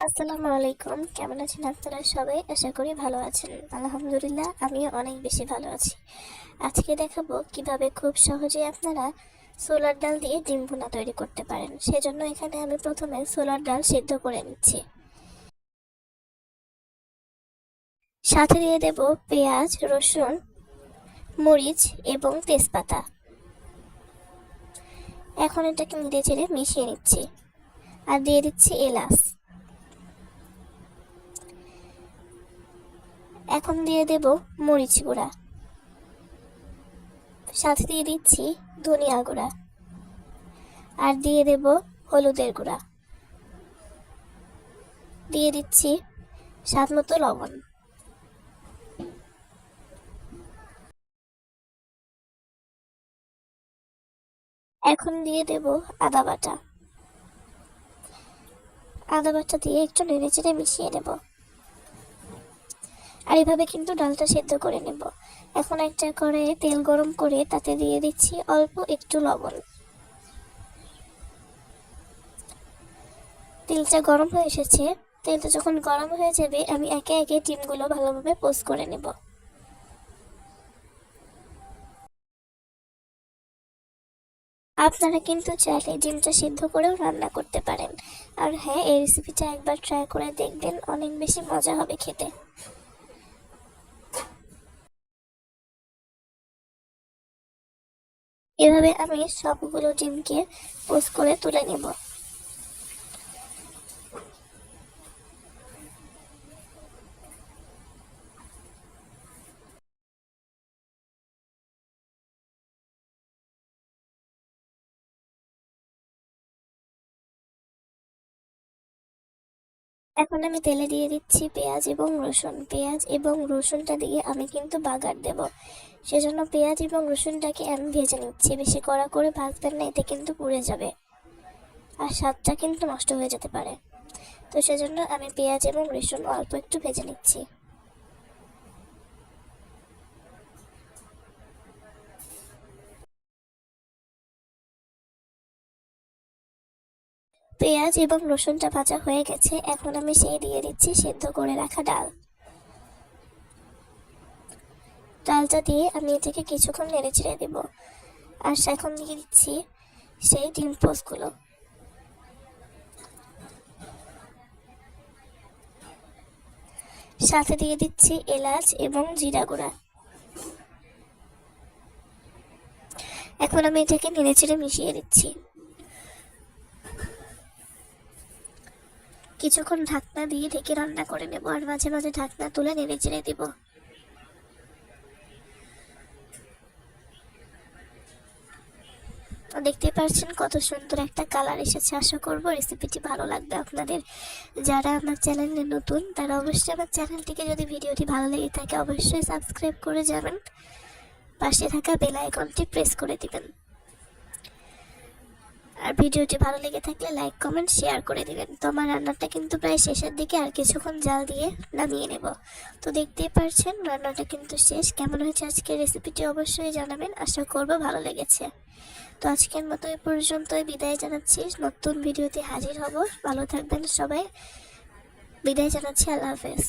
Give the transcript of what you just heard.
আসসালামু আলাইকুম। কেমন আছেন আপনারা সবাই? আশা করি ভালো আছেন। আলহামদুলিল্লাহ আমিও অনেক বেশি ভালো আছি। আজকে দেখাবো কিভাবে খুব সহজে আপনারা ছোলার ডাল দিয়ে ডিম ভুনা তৈরি করতে পারেন। সেজন্য এখানে আমি প্রথমে ছোলার ডাল সিদ্ধ করে নিচ্ছি। সাথে দিয়ে দেব পেঁয়াজ, রসুন, মরিচ এবং তেজপাতা। এখন এটাকে নেড়ে চেড়ে মিশিয়ে নিচ্ছি আর দিয়ে দিচ্ছি এলাচ। এখন দিয়ে দেব মরিচ গুঁড়া, সাথে দিয়ে দিচ্ছি ধনিয়া গুঁড়া আর দিয়ে দেব হলুদের গুঁড়া, দিয়ে দিচ্ছি স্বাদ মতো লবণ। এখন দিয়ে দেব আদা বাটা। আদা বাটা দিয়ে একটু নেড়ে চেড়ে মিশিয়ে দেব আর এভাবে কিন্তু ডালটা সেদ্ধ করে নেব। এখন একটা কড়াইয়ে তেল গরম করে তাতে দিয়ে দিচ্ছি অল্প একটু লবণ। তেলটা গরম হয়ে এসেছে। তেলটা যখন গরম হয়ে যাবে আমি একে একে ডিমগুলো ভালোভাবে পোস্ট করে নেব। আপনারা কিন্তু চাইলে ডিমটা সিদ্ধ করেও রান্না করতে পারেন। আর হ্যাঁ, এই রেসিপিটা একবার ট্রাই করে দেখবেন, অনেক বেশি মজা হবে খেতে। এভাবে আমি সবগুলো ডিমকে পোস্ট করে তুলে নেব। এখন আমি তেলে দিয়ে দিচ্ছি পেঁয়াজ এবং রসুন। পেঁয়াজ এবং রসুনটা দিয়ে আমি কিন্তু বাগার দেব। সেজন্য পেঁয়াজ এবং রসুনটাকে আমি ভেজে নিচ্ছি। বেশি কড়া করে ভাজবেন না, এতে কিন্তু পুড়ে যাবে আর স্বাদটা কিন্তু নষ্ট হয়ে যেতে পারে। তো সেজন্য আমি পেঁয়াজ এবং রসুন অল্প একটু ভেজে নিচ্ছি। পেঁয়াজ এবং রসুনটা ভাজা হয়ে গেছে। এখন আমি সেই দিয়ে দিচ্ছি সেদ্ধ করে রাখা ডাল। ডালটা দিয়ে আমি এটাকে কিছুক্ষণ নেড়ে চেড়ে দেব। আর এখন দিয়ে দিচ্ছি সেই ডিম পোস্টগুলো। সাথে দিয়ে দিচ্ছি এলাচ এবং জিরা গুঁড়া। এখন আমি এটাকে নেড়ে চেড়ে মিশিয়ে দিচ্ছি। কিছুক্ষণ ঢাকনা দিয়ে ঢেকে রান্না করে নেব আর মাঝে মাঝে ঢাকনা তুলে নেড়ে চেড়ে দিব। দেখতে পাচ্ছেন কত সুন্দর একটা কালার এসেছে। আশা করব রেসিপিটি ভালো লাগবে আপনাদের। যারা আমার চ্যানেলে নতুন তারা অবশ্যই আমার চ্যানেলটিকে, যদি ভিডিওটি ভালো লেগে থাকে, অবশ্যই সাবস্ক্রাইব করে যাবেন। পাশে থাকা বেল আইকনটি প্রেস করে দিবেন। আর ভিডিওটি ভালো লেগে থাকলে লাইক, কমেন্ট, শেয়ার করে দিবেন। তো আমার রান্নাটা কিন্তু প্রায় শেষের দিকে, আর কিছুক্ষণ জাল দিয়ে নামিয়ে নেব। তো দেখতেই পারছেন রান্নাটা কিন্তু শেষ। কেমন হয়েছে আজকের রেসিপিটি অবশ্যই জানাবেন। আশা করব ভালো লেগেছে। তো আজকের মতো এ পর্যন্তই বিদায় জানাচ্ছি। নতুন ভিডিওতে হাজির হব। ভালো থাকবেন সবাই। বিদায় জানাচ্ছি। আল্লাহ হাফেজ।